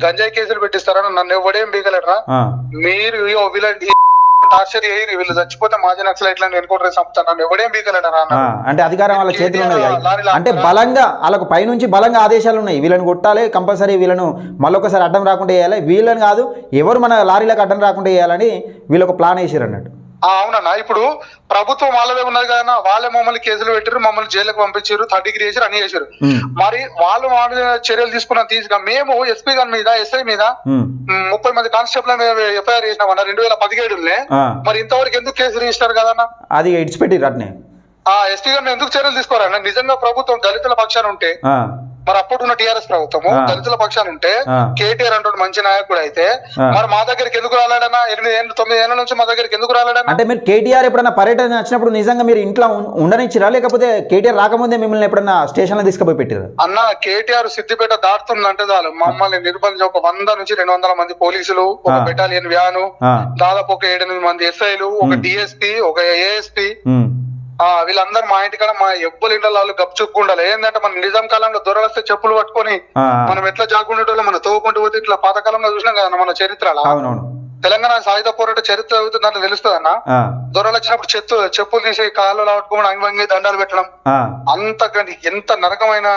గంజాయి కేసులు పెట్టిస్తారా, నన్ను ఎవడేం బీగలరా? మీరు వీళ్ళని టార్చర్ చేయరు, వీళ్ళు చచ్చిపోతే మాజీ నక్సలైట్లు ఎన్కౌంటర్ చంపుతారు, నన్ను ఎవడేం బీగలరా? అంటే అధికారం వాళ్ళ చేతిలో ఉన్నది. అంటే బలంగా వాళ్ళకు పైనుంచి బలంగా ఆదేశాలు ఉన్నాయి, వీళ్ళని కొట్టాలి, కంపల్సరీ వీళ్ళను మళ్ళొకసారి అడ్డం రాకుండా వేయాలి, వీళ్ళని కాదు ఎవరు మన లారీలకు అడ్డం రాకుండా వేయాలని వీళ్ళొక ప్లాన్ వేసారు అన్నట్టు. అవునన్నా. ఇప్పుడు ప్రభుత్వం వాళ్ళదే ఉన్నది కదా, వాళ్ళే మమ్మల్ని కేసులు పెట్టారు, మమ్మల్ని జైలుకు పంపించారు, థర్డ్ డిగ్రీ చేశారు, అన్ని చేశారు. మరి వాళ్ళు చర్యలు తీసుకున్న మేము ఎస్పీ గారి మీద, ఎస్ఐ మీద 30 మంది కానిస్టేబుల్ ఎఫ్ఐఆర్ చేసినామన్నా 2017. మరి ఇంతవరకు ఎందుకు కేసు రిజిస్టర్ కదన్నా? అది ఇడిచిపెట్టిరు అట్నే. ఎస్పీ గారిని ఎందుకు చర్యలు తీసుకోరన్న? నిజంగా ప్రభుత్వం దళితుల పక్షాన ఉంటే, మరి అప్పుడున్న టీఆర్ఎస్ ప్రభుత్వము దళితుల పక్షాన ఉంటే, కేటీఆర్ అంటూ మంచి నాయకుడు అయితే మరి మా దగ్గరికి ఎందుకు రాలేడన్నా? 8-9 ఏళ్ల నుంచి మా దగ్గరికి ఎందుకు రాలేడన్నా? అంటే మీరు కేటీఆర్ ఎప్పుడన్నా పర్యటన వచ్చినప్పుడు నిజంగా మీరు ఇంట్లో ఉండనిచ్చిరా, లేకపోతే కేటీఆర్ రాకముందే మిమ్మల్ని ఎప్పుడన్నా స్టేషన్ లో తీసుకుపోయి పెట్టారు? అన్న, కేటీఆర్ సిద్దిపేట దాటుతుందంటే చాలు మమ్మల్ని నిర్బంధించి ఒక 100 నుంచి 200 మంది పోలీసులు, ఒక బెటాలియన్ వ్యాను, దాదాపు ఒక 7-8 మంది ఎస్ఐలు, ఒక డిఎస్పీ, ఒక ఏఎస్పీ, వీళ్ళందరూ మా ఇంటికాడ మా ఎవ్వరు ఇంట్లో వాళ్ళు గప్చుప్పు ఉండాలి. ఏంటంటే మన నిజాం కాలంలో దొరవస్తే చెప్పులు పట్టుకొని మనం ఎట్లా జాగుండేటోళ్ళు, మనం తోవుకుంటూ పోతే ఇట్లా పాతకాలంలో చూసినాం కదా మన చరిత్రలో. తెలంగాణ సాయుధ పోరాట చరిత్ర అవుతుందంటే తెలుస్తుంది అన్న. దొరలు వచ్చినప్పుడు చెప్పులు తీసి కాళ్ళు పట్టుకోవడం, అంగి దండాలు పెట్టడం, అంతకంటే ఎంత నరకమైన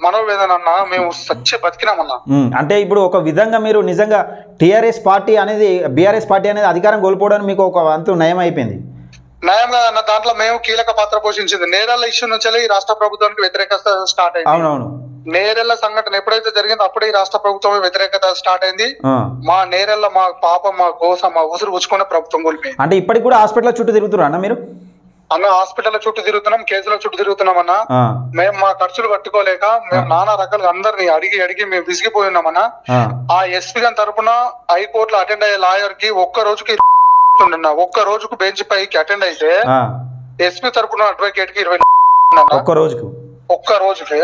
మనోవేదన అన్న. మేము సచ్చి బతికినామన్నా. అంటే ఇప్పుడు ఒక విధంగా మీరు నిజంగా టీఆర్ఎస్ పార్టీ అనేది, బీఆర్ఎస్ పార్టీ అనేది అధికారం కోల్పోవడానికి మీకు ఒక వంతు నయం అయిపోయింది. నయంగా అన్న. దాంట్లో మేము కీలక పాత్ర పోషించింది. నేరాల ఇష్యూ నుంచి ఈ రాష్ట్ర ప్రభుత్వానికి వ్యతిరేకత స్టార్ట్ అయింది. అవునవును. నేరెళ్ల సంఘటన ఎప్పుడైతే జరిగిందో అప్పుడే ఈ రాష్ట్ర ప్రభుత్వం వ్యతిరేకత స్టార్ట్ అయింది. మా నేరెళ్ల, మా పాప, మా కోసం, మా ఉసురు పుచ్చుకునే ప్రభుత్వం కోల్పోయింది. అంటే ఇప్పటికి కూడా హాస్పిటల్ చుట్టూ తిరుగుతున్నారు అన్న మీరు? అన్న, హాస్పిటల్ చుట్టూ తిరుగుతున్నాం, కేసుల చుట్టూ తిరుగుతున్నాం అన్న. మేము మా ఖర్చులు కట్టుకోలేక మేము నానా రకాలుగా అందరిని అడిగి మేము విసిగిపోయి ఉన్నామన్న. ఆ ఎస్పీ గారి తరఫున హైకోర్టులో అటెండ్ అయ్యే లాయర్ కి ఒక్క రోజుకు బెంచ్ పైకి అటెండ్ అయితే ఎస్పీ తరఫున అడ్వకేట్ కి 20 ఒక్క రోజుకి.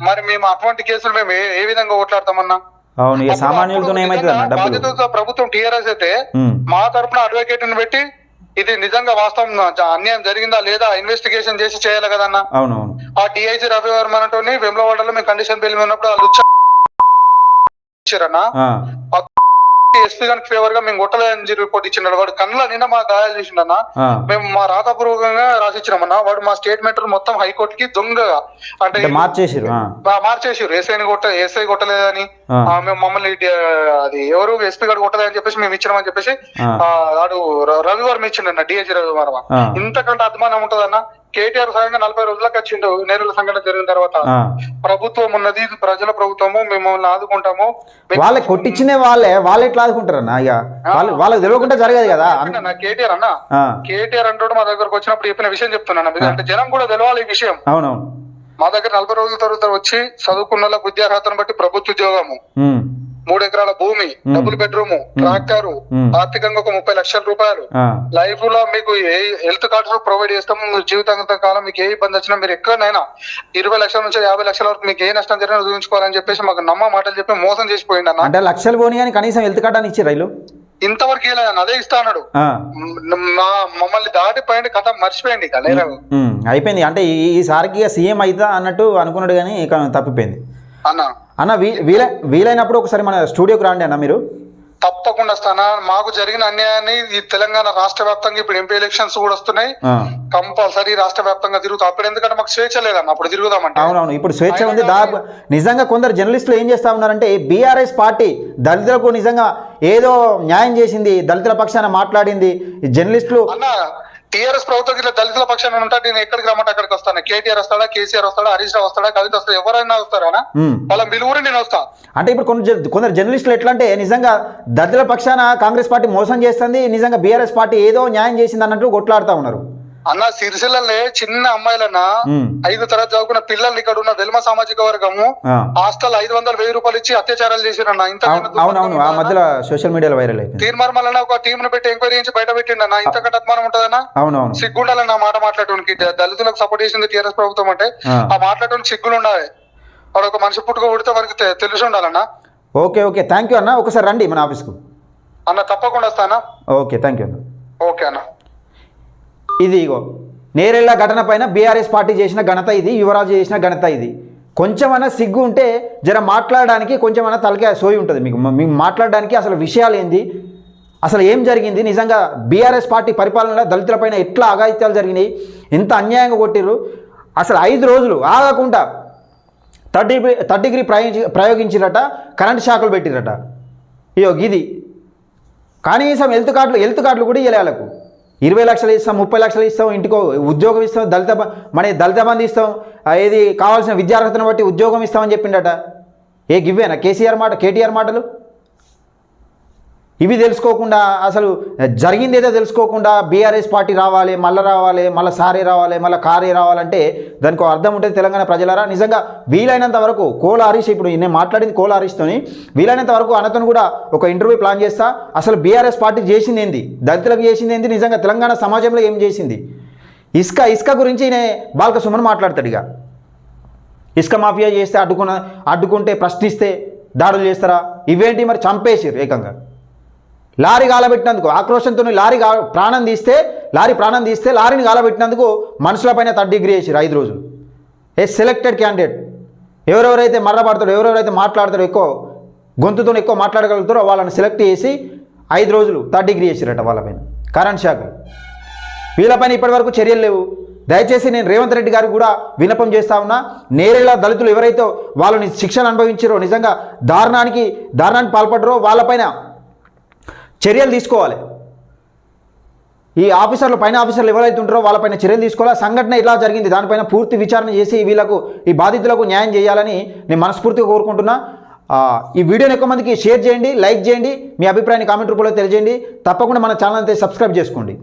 మరి మేము అటువంటి కేసులు మేము ఏ విధంగా ఓట్లాడతామన్నా? బాధ్యతతో ప్రభుత్వం టీఆర్ఎస్ అయితే మా తరఫున అడ్వకేట్ ని పెట్టి ఇది నిజంగా వాస్తవం అన్యాయం జరిగిందా లేదా ఇన్వెస్టిగేషన్ చేసి చేయాలి కదన్నా. ఆ డిఐజీ రవివర్మ అంటోని వెమ్లవాడలో మేము కండిషన్ బెయిల్ ఉన్నప్పుడు ఎస్పీ గారికి ఫేవర్ గా మేము కొట్టలేదని రిపోర్ట్ ఇచ్చినాడు. వాడు కళ్ళ నిన్న మా గాయాలు చేసిండన్నా. మేము మా రాతపూర్వకంగా రాసిచ్చినామన్నా. వాడు మా స్టేట్మెంట్ మొత్తం హైకోర్టుకి దొంగగా అంటే మార్చేసారు. ఎస్ఐ కొట్టలేదని, మేము మమ్మల్ని అది ఎవరు ఎస్పీ గారు కొట్టలేదని చెప్పేసి మేము ఇచ్చినామని చెప్పేసి వాడు రవివర్మ ఇచ్చిండన్న, డిఐజీ రవివర్మ. ఇంతకంటే అభిమానం ఉంటదన్నా. కేటీఆర్ స్వయంగా 40 రోజులకు వచ్చిండు నేరుల సంఘటన జరిగిన తర్వాత. ప్రభుత్వం ఉన్నది, ప్రజల ప్రభుత్వము, మిమ్మల్ని ఆదుకుంటాము. వాళ్ళకి కొట్టించిన వాళ్ళు ఎట్లా ఆదుకుంటారన్నా? వాళ్ళకి తెలియకుండా జరగదు కదా. కేటీఆర్ అంటాడు మా దగ్గరకు వచ్చినప్పుడు చెప్పిన విషయం చెప్తున్నాను. అంటే జనం కూడా తెలవాలి ఈ విషయం. అవునవును. మా దగ్గర 40 రోజుల తర్వాత వచ్చి చదువుకున్న వాళ్ళకి విద్యార్హతను బట్టి ప్రభుత్వ ఉద్యోగము, 3 ఎకరాల భూమి, డబుల్ బెడ్రూమ్, ట్రాక్టర్, ఆర్థికంగా ఒక 30 లక్షల రూపాయలు, లైఫ్ లో మీకు ఏ హెల్త్ కార్డ్స్ ప్రొవైడ్ చేస్తాము. మీరు జీవితాంత కాలం మీకు ఏ ఇబ్బంది వచ్చినా మీరు ఎక్కడైనా 20 లక్షల నుంచి 50 లక్షల వరకు మీకు ఏ నష్టం జరిగినా చూపించుకోవాలని చెప్పేసి మాకు నమ్మ మాటలు చెప్పి మోసం చేసిపోయింది అన్న. అంటే లక్షలు పోనీ అని కనీసం హెల్త్ కార్డ్ అని ఇచ్చి రైలు ఇంతవరకు లేదన్న, అదే ఇస్తా అన్నాడు. మమ్మల్ని దాటిపోయింది, కథ మర్చిపోయింది ఇక లేదా అయిపోయింది. అంటే ఈసారికి సీఎం అవుతా అన్నట్టు అనుకున్నాడు కానీ ఇక తప్పిపోయింది అన్న. వీలైనప్పుడు ఒకసారి మన స్టూడియోకి రాండి అన్న మీరు. తప్పకుండా వస్తానా. మాకు జరిగిన అన్యాయాన్ని ఈ తెలంగాణ రాష్ట్ర వ్యాప్తంగా ఇప్పుడు ఎంపీ ఎలక్షన్స్ కూడా వస్తున్నాయి, కంపల్సరీ రాష్ట్ర వ్యాప్తంగా తిరుగుతాం. అప్పుడు ఎందుకంటే మాకు స్వేచ్ఛ లేదన్న, అప్పుడు తిరుగుదామంటే. అవునవును, ఇప్పుడు స్వేచ్ఛ ఉంది. దాదాపు నిజంగా కొందరు జర్నలిస్టులు ఏం చేస్తా ఉన్నారంటే బీఆర్ఎస్ పార్టీ దళితులకు నిజంగా ఏదో న్యాయం చేసింది, దళితుల పక్షాన మాట్లాడింది జర్నలిస్టులు. అన్న టీఆర్ఎస్ ప్రభుత్వం ఇట్లా దళితుల పక్షాన ఉంటా, నేను ఎక్కడికి రమ్మంటే అక్కడికి వస్తాను. కేటీఆర్ వస్తాడా, కేసీఆర్ వస్తాడా, హరీష్ రావు వస్తాడా, కవిత వస్తాడా, ఎవరైనా వస్తారా వాళ్ళ బిలువురు నేను వస్తా. అంటే ఇప్పుడు కొందరు జర్నలిస్టులు ఎట్లా అంటే నిజంగా దళితుల పక్షాన కాంగ్రెస్ పార్టీ మోసం చేస్తుంది, నిజంగా బీఆర్ఎస్ పార్టీ ఏదో న్యాయం చేసింది అన్నట్టు కొట్లాడుతూ ఉన్నారు. అన్న సిరిసిల్లనే చిన్న అమ్మాయిలన్న 5వ తరగతి చదువుకున్న పిల్లల్ని ఇక్కడ ఉన్న వెల్మ సామాజిక వర్గము హాస్టల్ 500,000 రూపాయలు ఇచ్చి అత్యాచారాలు చేసిరన్న. అవునవును, ఆ మధ్యలో సోషల్ మీడియాలో వైరల్ అయిపోయింది. తీర్మార్మలన్న ఒక టీం ను పెట్టి ఎంక్వైరీ చేసి బయట పెట్టిండన్న. ఇంతకంటే అభిమానం ఉంటుందన్నా? అవునవును, సిగ్గుండాలన్న మాట మాట్లాడటానికి. దళితులకు సపోర్ట్ చేసింది టీఆర్ఎస్ ప్రభుత్వం అంటే ఆ మాట్లాడటానికి సిగ్గులు ఉండాలి. వాడు ఒక మనిషి పుట్టుక పుడితే వారికి తెలిసి ఉండాలన్న. ఓకే థ్యాంక్ యూ అన్న. ఒకసారి రండి మన ఆఫీస్కు అన్న. తప్పకుండా వస్తానా. ఓకే థ్యాంక్ యూ అన్న. ఓకే అన్న. ఇది ఇగో నేరెళ్ళ ఘటన పైన బీఆర్ఎస్ పార్టీ చేసిన ఘనత ఇది, యువరాజు చేసిన ఘనత ఇది. కొంచెమన్నా సిగ్గు ఉంటే జర మాట్లాడడానికి కొంచెమన్నా తలకాయ సోయి ఉంటుంది మీకు మాట్లాడడానికి. అసలు విషయాలు ఏంది, అసలు ఏం జరిగింది, నిజంగా బీఆర్ఎస్ పార్టీ పరిపాలనలో దళితులపైన ఎట్లా అఘాయిత్యాలు జరిగినాయి, ఎంత అన్యాయంగా కొట్టిర్రు. అసలు 5 రోజులు ఆగకుండా థర్డ్ డిగ్రీ ప్రయోగించిరట, కరెంట్ షాకులు పెట్టిరట. ఇయో ఇది కనీసం హెల్త్ కార్డులు కూడా ఇవ్వలే వాళ్ళకు. 20 లక్షలు ఇస్తాం, 30 లక్షలు ఇస్తాం, ఇంటికో ఉద్యోగం ఇస్తాం, దళిత బంధు ఇస్తాం, ఏది కావాల్సిన విద్యార్హతను బట్టి ఉద్యోగం ఇస్తామని చెప్పిండట. గివ్వేనా కేటీఆర్ మాటలు? ఇవి తెలుసుకోకుండా, అసలు జరిగింది ఏదో తెలుసుకోకుండా బీఆర్ఎస్ పార్టీ రావాలి, మళ్ళీ సారే రావాలి, మళ్ళీ కారే రావాలంటే దానికి అర్థం ఉంటుంది తెలంగాణ ప్రజలారా. నిజంగా వీలైనంత వరకు కోల హరీష్, ఇప్పుడు నేను మాట్లాడింది కోల హరీష్తోని, వీలైనంత వరకు అన్నతోని కూడా ఒక ఇంటర్వ్యూ ప్లాన్ చేస్తా. అసలు బీఆర్ఎస్ పార్టీ చేసింది ఏంది, దళితులకు చేసింది ఏంది, నిజంగా తెలంగాణ సమాజంలో ఏం చేసింది. ఇసుక గురించి బాల్క సుమన్ మాట్లాడతాడు. ఇక ఇసుక మాఫియా చేస్తే అడ్డుకుంటే ప్రశ్నిస్తే దాడులు చేస్తారా? ఇవేంటి మరి? చంపేసిరు ఏకంగా. లారీ గాలబెట్టినందుకు ఆక్రోషంతో లారీ ప్రాణం తీస్తే లారీని గాలబెట్టినందుకు మనుషులపైన థర్డ్ డిగ్రీ చేసిరు 5 రోజులు. సెలెక్టెడ్ క్యాండిడేట్ ఎవరెవరైతే మర్రపడతాడో, ఎవరెవరైతే మాట్లాడతాడో, గొంతుతో ఎక్కువ మాట్లాడగలుగుతారో వాళ్ళని సెలెక్ట్ చేసి 5 రోజులు థర్డ్ డిగ్రీ చేసిరట వాళ్ళపైన, కరెంట్ షాక్. వీళ్ళపైన ఇప్పటివరకు చర్యలు లేవు. దయచేసి నేను రేవంత్ రెడ్డి గారికి కూడా విన్నపం చేస్తా ఉన్నా, నేరేళ్ల దళితులు ఎవరైతే వాళ్ళని శిక్షణ అనుభవించారో, నిజంగా దారుణానికి పాల్పడ్డారో వాళ్ళపైన చర్యలు తీసుకోవాలి. ఈ పైన ఆఫీసర్లు ఎవరైతే ఉంటారో వాళ్ళపైన చర్యలు తీసుకోవాలి. సంఘటన ఇలా జరిగింది దానిపైన పూర్తి విచారణ చేసి ఈ బాధితులకు న్యాయం చేయాలని నేను మనస్ఫూర్తిగా కోరుకుంటున్నా. ఈ వీడియోని ఎక్కువ మందికి షేర్ చేయండి, లైక్ చేయండి, మీ అభిప్రాయాన్ని కామెంట్ రూపంలో తెలియజేయండి. తప్పకుండా మన ఛానల్ అయితే సబ్స్క్రైబ్ చేసుకోండి.